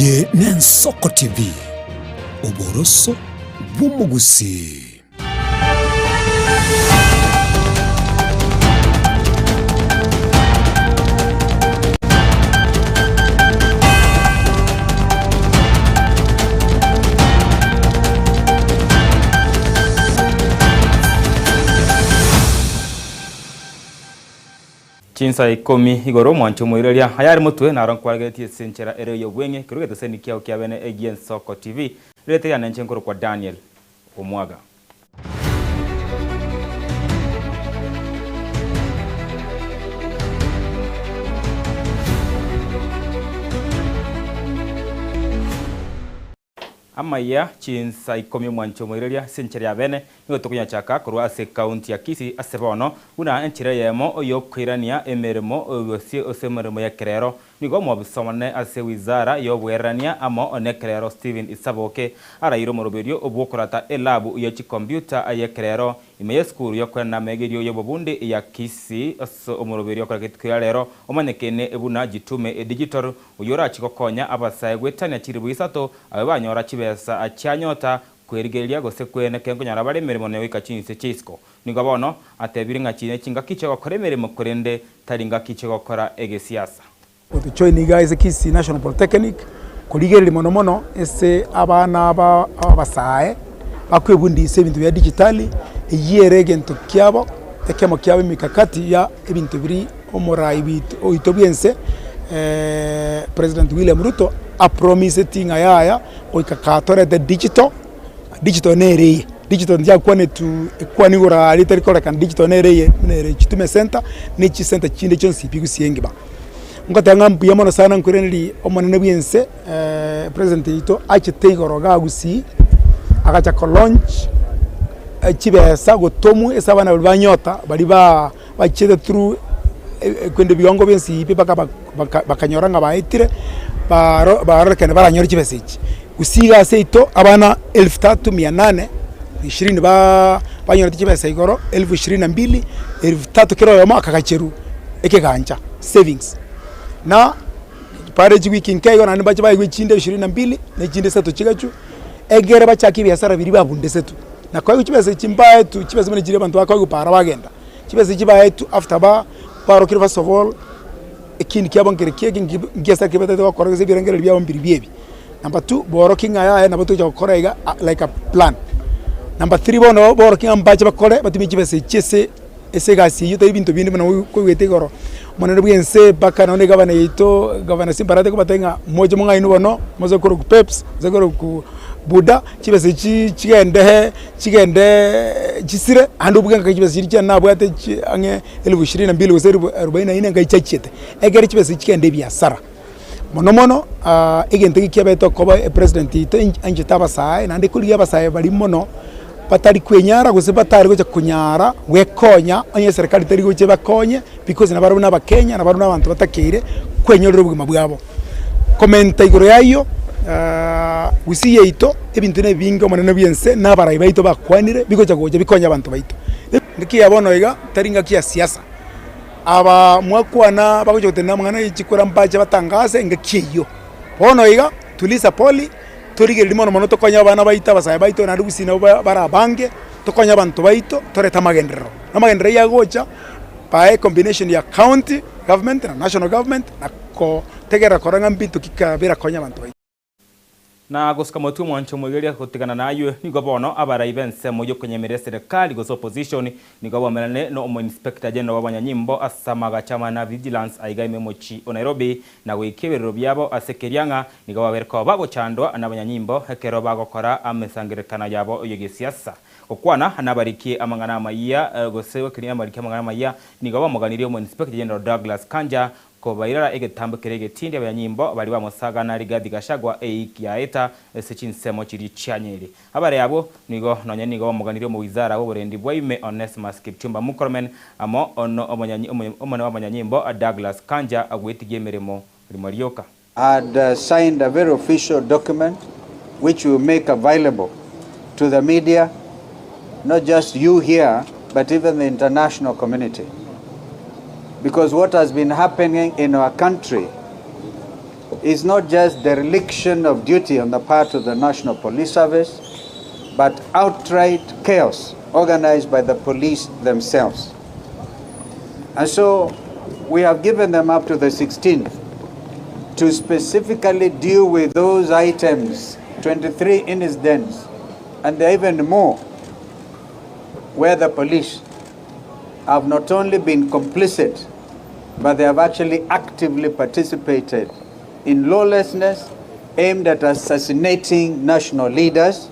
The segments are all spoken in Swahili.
Iye n'Ensoko TV oboroso bw'umugusi. Chinsa Ikomi igoro mwancho mwirelia hayari mutwe na rankwalgetie senchera ere yogwenge kirugete seni kiao kiabene egien Soko TV lete ya nenchenkoro kwa Daniel Omwaga. Amayia Chinsa Ikomi mwancho mwirelia senchera yabene nigo tukunya chaka kurwa ase county ya Kisii asebono una enchire yemo oyo kwirania emeremo oyosie osemeremo ya kerero nigo mwabisomane ase wizara yobwerania amo onekerero Steven Isaboke arayiro moroberio obwokorata elabu ya computer ya kerero imeye skuru yokwena megerio yobobundi ya Kisii aso omoroberio korakitkira lero omanekene ebuna gitume digital uyora chikokonya abasaye gwetania chiribu isato abanyora chibesa achanyota kwerigeria gose kwene kengo nyara bare merimo ne wika chinse chisko nigabono atebiri ngachine chinga kiche gokore merimo kurende taringa kiche gokora egesiasa to join guys Kisii National Polytechnic kuligerera mono ese abana abasaye bakwebundise ibintu bya digitali iyere gento kyabo ekemo kyabo mikakati ya ibintu biri omorai bit oitobyense President William Ruto a promise tinga yaya oikakatore the digital nere digital ndia kwane tu kwani gora litari kora kan digital nere chitume center ni chi center chinde chonsi pigusienge ba ngotanga mpiya mono sana nkurenli omonene byense president ito achitego ga gusi akacha ko launch chibesa gotomu esabana banyota bali bachede through kwende biongo byensi ipe bakanyoranga baitire barekene baranyora chibesechi gusiga seito abana 3820 banyora chibesa igoro 1022 1300 kiro yomo akakacheru ekeganja savings na pare wiki nkayo na bacha bayi gwechinde 22 na chinde seto chigachu egere bacha kibiasara biri babunde setu na kwa chibesa chimbaye tu chibesa mene jire bantu akwa para bagenda chibesa chibaye tu after ba paro kiri first of all ekindi kyabongere kiege ngesa kibete to korege birengere bya bombiri biebi number 2 boro kinga ya na batu korega like a plan number 3 bono boro kinga mbache bakore batimi chibesa chese ese gasi yuto ibintu bindi bana ko wete goro monene bwense baka none gabana yito gabana simbarate ko batenga mojo munga inu bono mozo koro ku peps zagoro ku buda chibese chigende chisire andu bugenga chibese chicha nabo ate ange 1022 useru 44 ngai chachete egeri chibese chigende biasara mono egente kiabeto ko president ito anje tabasaye nandi kuli yabasaye bali mono patari kwenyara gose batari gocha kunyara wekonya onye serikali tari goche bakonye because na baruna bakenya na baruna abantu batakire kwenyorero bugima bwabo komenta igoro yayo wisiye ito ebintu ne binga monene byense na barayi baito bakwanire bigocha gocha bikonya abantu baito ndiki yabono iga taringa kia siasa aba mwakwana bagocha gutenda mwana ichikura mbaje batangase ngakiyo bono iga tulisa poli torigere limono mono tokonya bana baita basaye baito na rugusina bara bange tokonya abantu baito toreta magendero namagendero ya gocha pae combination ya county government na national government na ko tegera koranga mbintu kikabira konya abantu baito na gosika motu mwancho mwegeria kutigana nayo nigo bono abara ibense moyo kwenyemerera serikali goso opposition nigo bomerane no omo inspector general wabanyanyimbo asamaga chama na vigilance aigaime mochi Nairobi na wikeberero byabo asekerianga nigo baberko bago chandwa n'abanyanyimbo hekero bagokora amesangirekana yabo yegesiasa okwana hanabarikie amangana Amayia gosewe kiri amarikie amangana Amayia nigo bamuganiriye omo inspector general Douglas Kanja ko bairara egetambo kerege tindi abanyanyimbo bali bamusaga na Rigathi Gachagua ya eta sechinsemo chiri chanyeri abare yabo nigo nonye nigo bamuganiriye mu wizara w'uburendi bwaime Onesmus Kipchumba Mukoromen amo ono abanyanyimbo Douglas Kanja agwetigie meremo rimorioka had signed a very official document which we will make available to the media, not just you here but even the international community. Because what has been happening in our country is not just dereliction of duty on the part of the National Police Service, but outright chaos organized by the police themselves. And so we have given them up to the 16th to specifically deal with those items, 23 incidents, and there are even more, where the police have not only been complicit, but they have actually actively participated in lawlessness aimed at assassinating national leaders,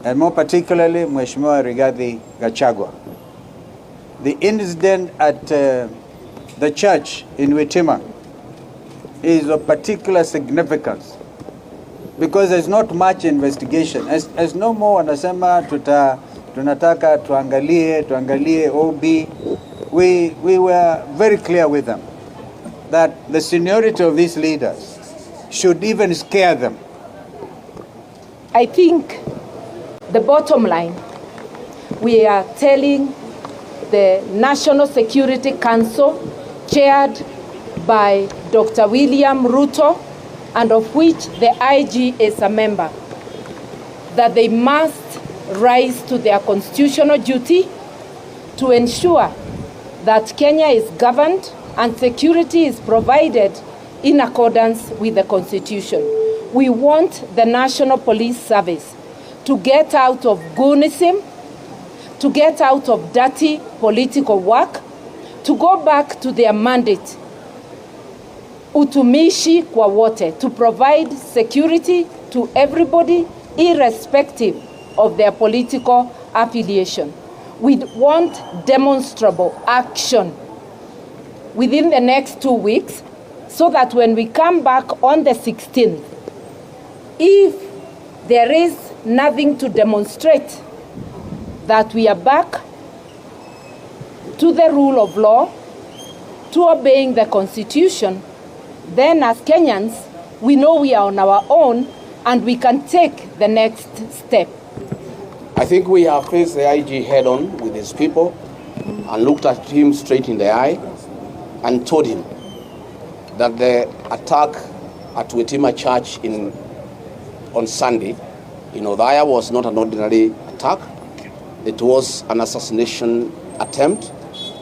and more particularly Mheshimiwa Rigathi Gachagua. The incident at the church in Witima is of particular significance because there's not much investigation. As no more wanasema tunataka tuangalie OB. We were very clear with them that the seniority of these leaders should even scare them. I think the bottom line, we are telling the National Security Council, chaired by Dr. William Ruto, and of which the IG is a member, that they must rise to their constitutional duty to ensure that Kenya is governed and security is provided in accordance with the Constitution. We want the National Police Service to get out of goonism, to get out of dirty political work, to go back to their mandate, utumishi kwa wote, to provide security to everybody irrespective of their political affiliation. We want demonstrable action within the next 2 weeks so that when we come back on the 16th, if there is nothing to demonstrate, that we are back to the rule of law, to obeying the Constitution, then as Kenyans, we know we are on our own and we can take the next step. I think we have faced the IG head on with his people and looked at him straight in the eye and told him that the attack at Witima Church on Sunday in Othaya was not an ordinary attack. It was an assassination attempt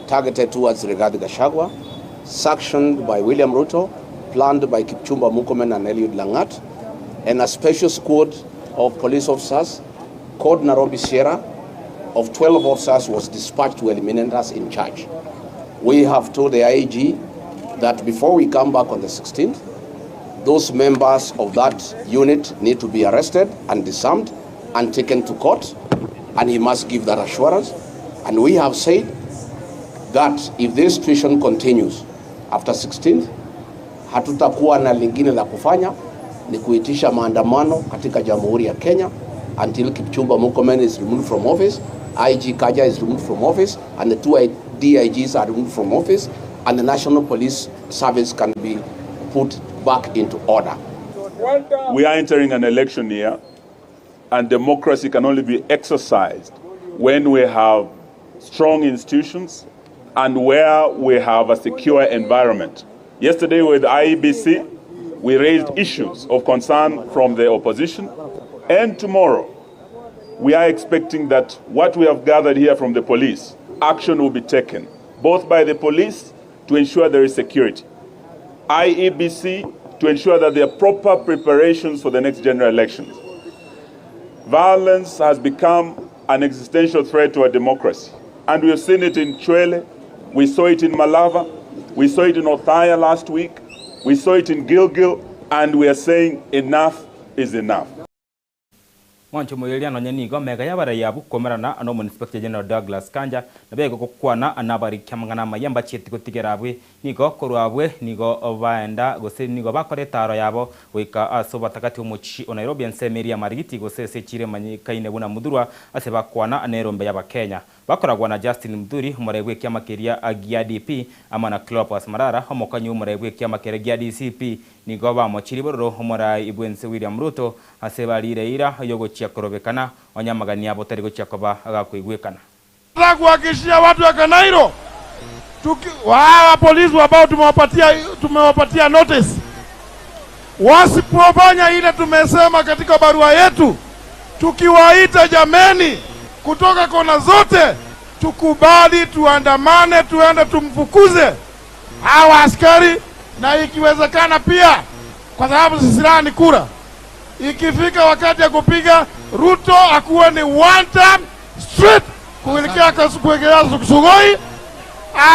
targeted towards Rigathi Gachagua, sanctioned by William Ruto, planned by Kipchumba Murkomen and Eliud Langat, and a special squad of police officers called Nairobi Sierra of 12 officers was dispatched to eliminate us in charge. We have told the IG that before we come back on the 16th, those members of that unit need to be arrested and disarmed and taken to court, and he must give that assurance. And we have said that if this situation continues after 16th, hatutakuwa na lingine la kufanya ni kuitisha maandamano katika Jamhuri ya Kenya until Kipchumba Murkomen is removed from office, IG Kaja is removed from office, and the 2 DIGs are removed from office, and the National Police Service can be put back into order. We are entering an election year, and democracy can only be exercised when we have strong institutions and where we have a secure environment. Yesterday with IEBC, we raised issues of concern from the opposition, and tomorrow we are expecting that what we have gathered here from the police, action will be taken, both by the police to ensure there is security, IEBC to ensure that there are proper preparations for the next general elections. Violence has become an existential threat to our democracy, and we have seen it in Chwele, we saw it in Malava, we saw it in Othaya last week, we saw it in Gilgil, and we are saying enough is enough. Mwancho moyelia no nyanigo mega yabara yabu komerana ano Inspector General Douglas Kanja nabego kokwana anabari kyamangana mayamba cheti kotigerabwe nigo korwabwe nigo vaenda gose nigo bakore taro yabo wika asoba takati umuchi Nairobi ensemeria marigiti gose sechire manyikaine buna mudurwa ase bakwana anerombe yaba Kenya bakoragwa na Justin Muduri umurebwe kyamakeria agia DP amana Clopas Marara homokanyu umurebwe kyamakere agia DCP nigo bamochiri bororo umura ibwense William Ruto asebalire ira yogo korobekana onyamagania abo tari gochiakoba agakuigwekana nataka kuhakikishia watu wa Kanairo hawa polisi ambao tumewapatia notice wasipofanya ile tumesema katika barua yetu, tukiwaita jameni kutoka kona zote, tukubali tuandamane, tuende tumfukuze hawa askari, na ikiwezekana pia, kwa sababu silaha ni kura, ikifika wakati ya kupiga Ruto akuwe ni one time straight kuelekea Sugoi,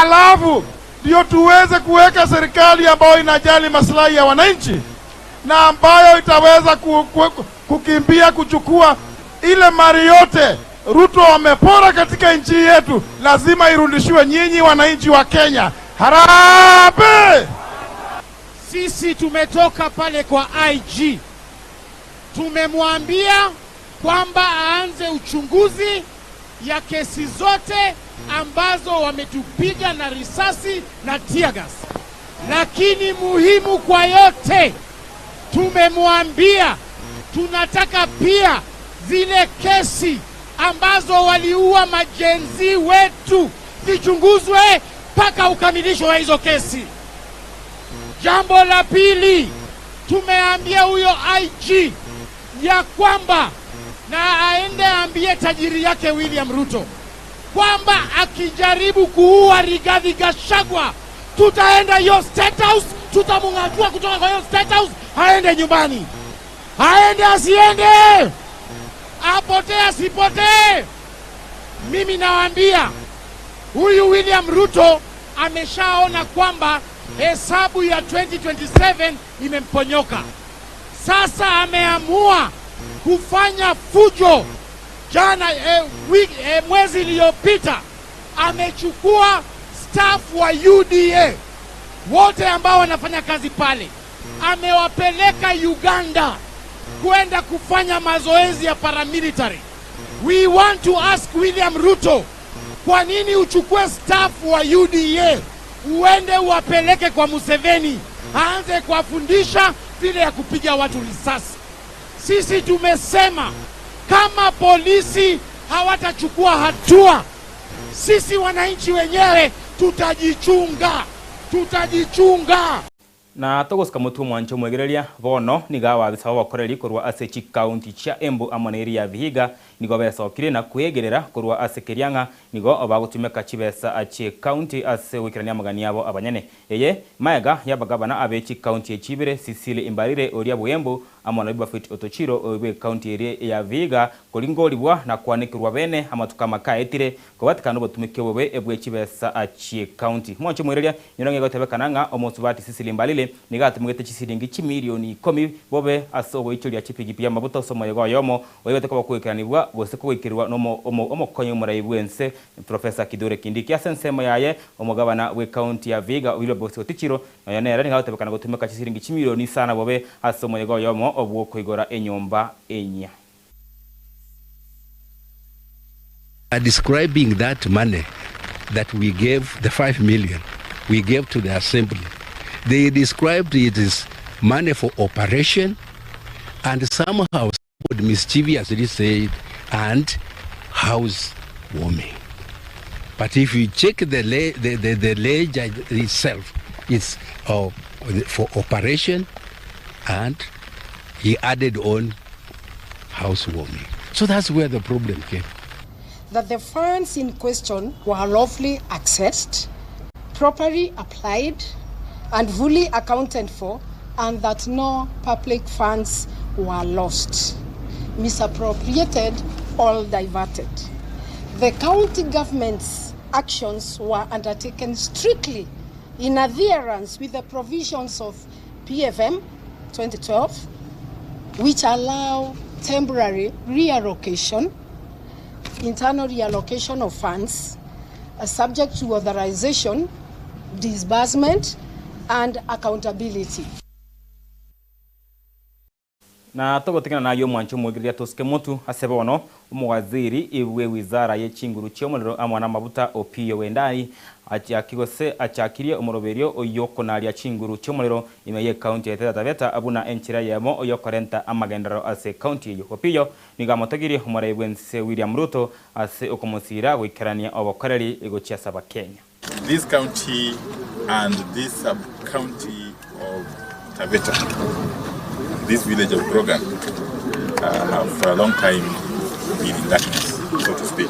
alafu ndio tuweze kuweka serikali ambayo inajali maslahi ya wananchi na ambayo itaweza kukimbia kuchukua ile mali yote Ruto wamepora katika nchi yetu. Lazima irudishiwe nyinyi wananchi wa Kenya. Harambee! Sisi tumetoka pale kwa IG, tumemwambia kwamba aanze uchunguzi ya kesi zote ambazo wametupiga na risasi na tear gas. Lakini muhimu kwa yote, tumemwambia tunataka pia zile kesi ambazo waliua majenzi wetu zichunguzwe mpaka ukamilisho wa hizo kesi. Jambo la pili, tumeambia huyo IG ya kwamba na aende ambie tajiri yake William Ruto kwamba akijaribu kuua Rigathi Gachagua, tutaenda hiyo State House, tutamung'atua kutoka kwa hiyo State House, aende nyumbani. Aende asiende, apotee asipotee. Mimi nawaambia huyu William Ruto ameshaona kwamba hesabu ya 2027 imemponyoka. Sasa ameamua kufanya fujo. Jana mwezi iliyopita amechukua staff wa UDA wote ambao wanafanya kazi pale, amewapeleka Uganda kwenda kufanya mazoezi ya paramilitary. We want to ask William Ruto, kwa nini uchukue staff wa UDA uende uwapeleke kwa Museveni aanze kuwafundisha vile ya kupiga watu risasi? Sisi tumesema kama polisi hawatachukua hatua, sisi wananchi wenyewe tutajichunga. Na togosika mutu mwancho mwegereria bono niga wabisa bakoreri korwa ase chi county cha Embu amoneri ya Vihiga nigo besokire na kwegerera korwa ase Kerianga nigo obagutumeka chibesa ache county ase wikirania magani yabo abanyene eye maega yabagabana abechi county echibire Sisile Imbarire oria Buembu amona bafit otochiro obe county ere ya Vihiga kolingolibwa na kwanikirwa bene amatuka makaetire kobatikano botumike bobe ebwe chibesa ache county mwancho mwegereria nyirange gotebekananga omosubati Sisile Imbarire nigatumugete chisiringi chimilioni 10 bobe asobo ichuria chipigi ya mabuto somo yego yomo oyete ko bakwekanibwa gose ko wikirwa no omokonyo murayibwense Professor Kidure Kindiki asensemo yaye omugabana we county ya Vihiga wilo bosi otichiro nayo nera nigatebekana gutumeka chisiringi chimilioni sana bobe asomo yego yomo obwo koigora enyomba enya. Describing that money that we gave, the 5 million we gave to the assembly, they described it as money for operation and somehow mischievously said and house warming. But if you check the ledger itself, it's for operation and he added on housewarming. So that's where the problem came. That the funds in question were lawfully accessed, properly applied, and fully accounted for, and that no public funds were lost, misappropriated, or diverted. The county government's actions were undertaken strictly in adherence with the provisions of PFM 2012, which allow temporary reallocation, internal reallocation of funds, subject to authorization, disbursement, and accountability. Na togotikana na yo mwancho mwegeria toske motu asebono umwaziri iwe wizara y'echinguru cyomuliro amwana mabuta Opiyo Wendani akigose achakirie umoroberio oyoko nalia chinguru cyomuliro imeye county ya Taveta abuna enchira yamo oyokorenta amagendero ase county yo Opiyo nigamotagiri umurayibwense William Ruto ase okomosira wikerania obokoreri egochia saba Kenya. This county and this sub county of Taveta this village of Grogan have for a long time been in darkness, so to speak.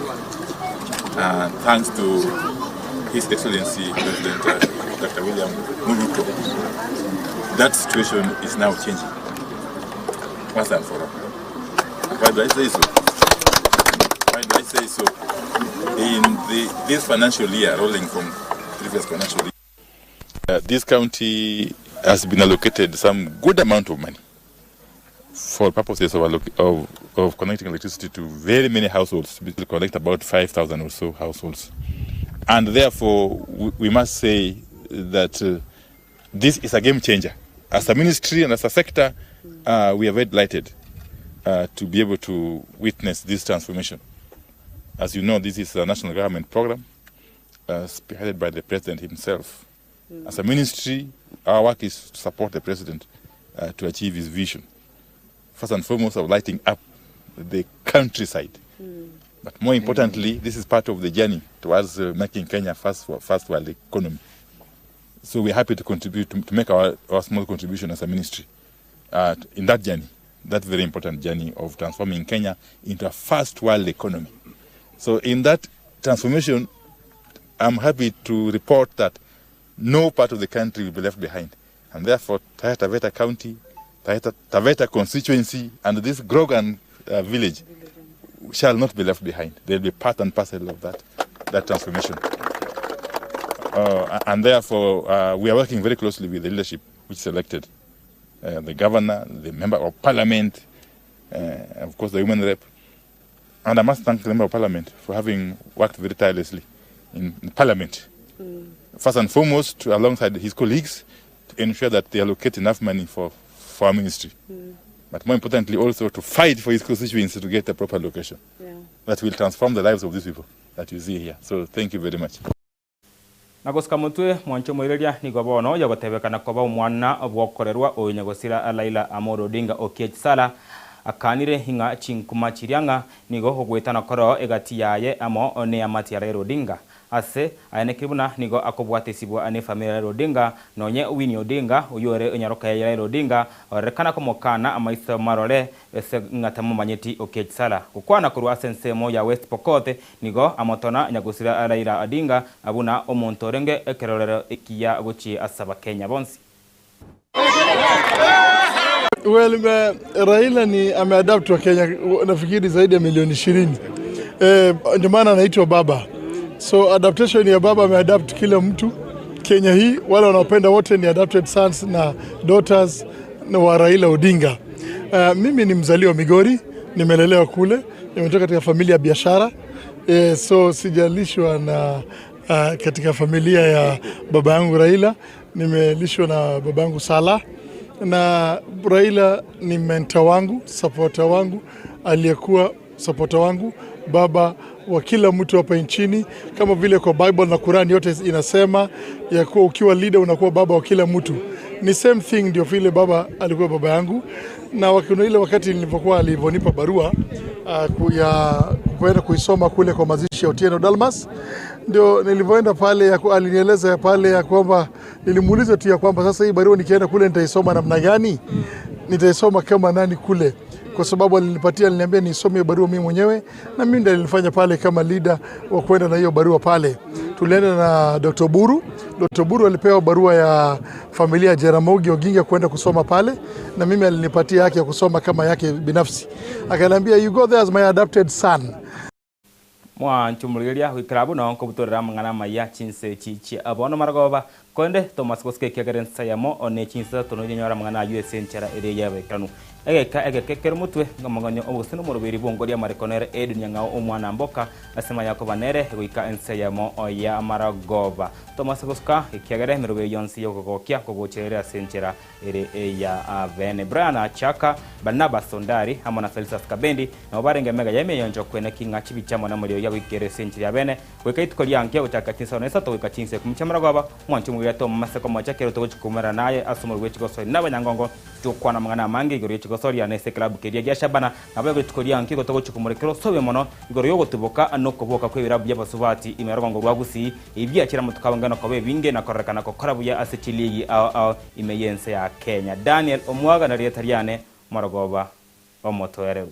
Thanks to His Excellency President Dr. William Ruto, that situation is now changing once and for all. Why do I say so? Why do I say so? In this financial year, rolling from previous financial year, this county has been allocated some good amount of money for purposes of connecting electricity to very many households. We connect about 5,000 or so households. And therefore, we must say that this is a game changer. As a ministry and as a sector, we are very delighted to be able to witness this transformation. As you know, this is a national government program spearheaded by the President himself. As a ministry, our work is to support the President to achieve his vision. First and foremost, of lighting up the countryside. But more importantly, this is part of the journey towards making Kenya first world economy. So we're happy to contribute, to make our small contribution as a ministry in that journey, that very important journey of transforming Kenya into a first world economy. So in that transformation, I'm happy to report that no part of the country will be left behind. And therefore, Taita Taveta County, Taveta constituency, and this Grogan village shall not be left behind. They'll be part and parcel of that transformation. And therefore, we are working very closely with the leadership which selected the governor, the member of parliament, of course the women rep. And I must thank the member of parliament for having worked very tirelessly in parliament. First and foremost, alongside his colleagues, to ensure that they allocate enough money for our ministry. But more importantly, also to fight for his constituency to get a proper location that will transform the lives of these people that you see here. So thank you very much. Nagosika mutwe mwancho mwireria nigobono yagotebekana koba umwana obwokorerwa oyanyagosira Alaila Amolo Odinga okechisala akanire hinga chinkuma chirianga nigo ogwetana koro egati yaye amo one amati ya Raila Odinga ase ayenekibuna nigo akobwatesibwa ane familia Raila Odinga nonye Winnie Odinga uyore onyaroka ya Raila Odinga orekana komokana amaisa marole ese ngatamo manyeti okechisala kukwana kurwa sensemo ya West Pokot nigo amotona nyagusira Raila Odinga abuna omontorenge ekerolero ikia gochi asaba Kenya bonsi. Well, Raila ni ameadapt wa Kenya nafikiri zaidi ya milioni 20. Ndio maana anaitwa baba. So adaptation ya baba ameadapt kila mtu Kenya hii, wale wanaopenda wote ni adopted sons na daughters na wa Raila Odinga. Mimi ni mzaliwa Migori, nimelelewa kule, nimetoka katika familia ya biashara. So sijalishwa na katika familia ya baba yangu Raila, nimelishwa na baba yangu Sala. Na Raila ni mentor wangu, supporter wangu, aliyekuwa supporter wangu, baba wa kila mtu hapa nchini, kama vile kwa Bible na Quran yote inasema ya kuwa ukiwa leader unakuwa baba wa kila mtu. Ni same thing ndio vile baba alikuwa baba yangu. Na ile wakati nilipokuwa alivonipa barua kwenda kuisoma kule kwa mazishi ya Otieno Dalmas, ndio nilipoenda pale alinieleza pale ya kwamba nilimuuliza tu ya kwamba sasa hii barua nikienda kule nitaisoma namna gani? Nitaisoma kama nani kule? Kwa sababu aliniambia nisome barua mimi mwenyewe, na mimi ndiye nilifanya pale kama leader wa kwenda na hiyo barua pale. Tulienda na Dr. Buru. Dr. Buru alipewa barua ya familia Jaramogi Oginga kwenda kusoma pale, na mimi alinipatia haki ya kusoma kama yake binafsi. Akaniambia you go there as my adopted son. Mwancho muriria wikrabu na onko butorera mangana Amayia Chinsa chichi abono maragoba konde Thomas Goske kiagerensa yamo one Chinsa tonoje nyora mangana USA nchara ere yabe kanu ege kermutwe ngamanganyo obusino morobiri bongoria marekonere edu nyanga omwana mboka asema yakoba nere goika ensa yamo oya maragoba Thomas Goska kiagere merobe yonsi yogogokia kogocherera asenchera ere ya avene Brana Chaka Barnaba Sondari hamona Felicitas Kabendi na barenge mega yeme yonjo kwena kinga chibichamo na muri ya wikere senchira yabene wekaitko yanke utaka Chinsa nesa to wikachinse kumchamara goba mwancho muri to maseko macha kero to chikumera naye asumuru wechiko so nabanyangongo tukwana mangana mangi gori gosori anese club kedia gyashabana nabwo tukoria nkiko to chukumurekero sobe mono igoro yo gutubuka no kuboka kwebirabu by'abasubati imerogongo rwagusi ibyakira mutukabangana kobe binge nakorekana ko korabu ya asechiligi imeyense ya Kenya Daniel Omwaga na Rietariane maragoba omotoere